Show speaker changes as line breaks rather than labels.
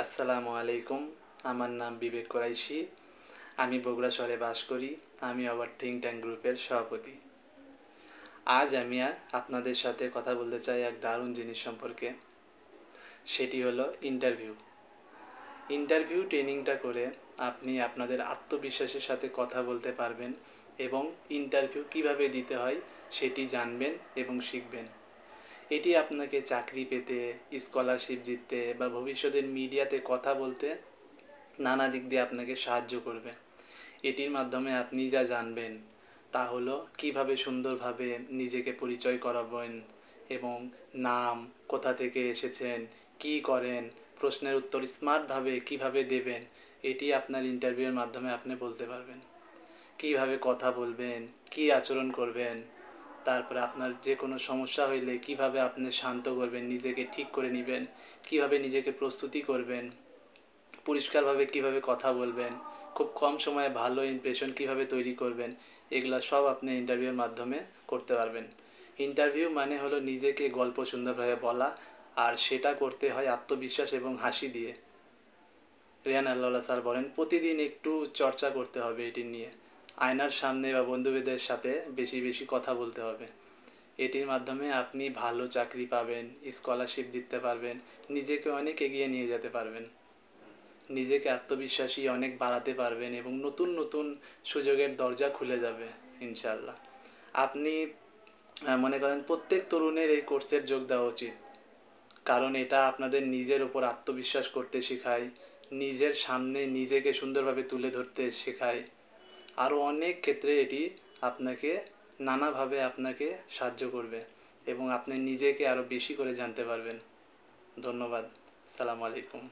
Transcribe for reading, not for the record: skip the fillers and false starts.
আসসালামু আলাইকুম। আমার নাম বিবেক কোরাইশি। আমি বগুড়া শহরে বাস করি। আমি আবার থিঙ্ক ট্যাঙ্ক গ্রুপের সভাপতি। আজ আমি আপনাদের সাথে কথা বলতে চাই এক দারুণ জিনিস সম্পর্কে। সেটি হলো ইন্টারভিউ। ইন্টারভিউ ট্রেনিংটা করে আপনি আপনাদের আত্মবিশ্বাসের সাথে কথা বলতে পারবেন এবং ইন্টারভিউ কিভাবে দিতে হয় সেটি জানবেন এবং শিখবেন। এটি আপনাকে চাকরি পেতে, স্কলারশিপ জিততে বা ভবিষ্যতের মিডিয়াতে কথা বলতে নানা দিক দিয়ে আপনাকে সাহায্য করবে। এটির মাধ্যমে আপনি যা জানবেন তা হলো কীভাবে সুন্দরভাবে নিজেকে পরিচয় করাবেন এবং নাম, কোথা থেকে এসেছেন, কী করেন, প্রশ্নের উত্তর স্মার্টভাবে কীভাবে দেবেন, এটি আপনার ইন্টারভিউয়ের মাধ্যমে আপনি বলতে পারবেন। কীভাবে কথা বলবেন, কী আচরণ করবেন, তারপরে আপনার যে কোনো সমস্যা হইলে কীভাবে আপনি শান্ত করবেন, নিজেকে ঠিক করে নেবেন, কীভাবে নিজেকে প্রস্তুতি করবেন, পরিষ্কারভাবে কীভাবে কথা বলবেন, খুব কম সময়ে ভালো ইমপ্রেশন কীভাবে তৈরি করবেন, এগুলো সব আপনি ইন্টারভিউর মাধ্যমে করতে পারবেন। ইন্টারভিউ মানে হলো নিজেকে গল্প সুন্দরভাবে বলা, আর সেটা করতে হয় আত্মবিশ্বাস এবং হাসি দিয়ে। রিয়ান আল্লাহ স্যার বলেন প্রতিদিন একটু চর্চা করতে হবে এটি নিয়ে। আয়নার সামনে বা বন্ধুদের সাথে বেশি বেশি কথা বলতে হবে। এটির মাধ্যমে আপনি ভালো চাকরি পাবেন, স্কলারশিপ দিতে পারবেন, নিজেকে অনেক এগিয়ে নিয়ে যেতে পারবেন, নিজেকে আত্মবিশ্বাসী অনেক বাড়াতে পারবেন এবং নতুন নতুন সুযোগের দরজা খুলে যাবে ইনশাআল্লাহ। আপনি মনে করেন প্রত্যেক তরুণের এই কোর্সের যোগ দেওয়া উচিত, কারণ এটা আপনাদের নিজের ওপর আত্মবিশ্বাস করতে শেখায়, নিজের সামনে নিজেকে সুন্দরভাবে তুলে ধরতে শেখায়। আরও অনেক ক্ষেত্রে এটি আপনাকে নানাভাবে আপনাকে সাহায্য করবে এবং আপনি নিজেকে আরও বেশি করে জানতে পারবেন। ধন্যবাদ। আসসালামু আলাইকুম।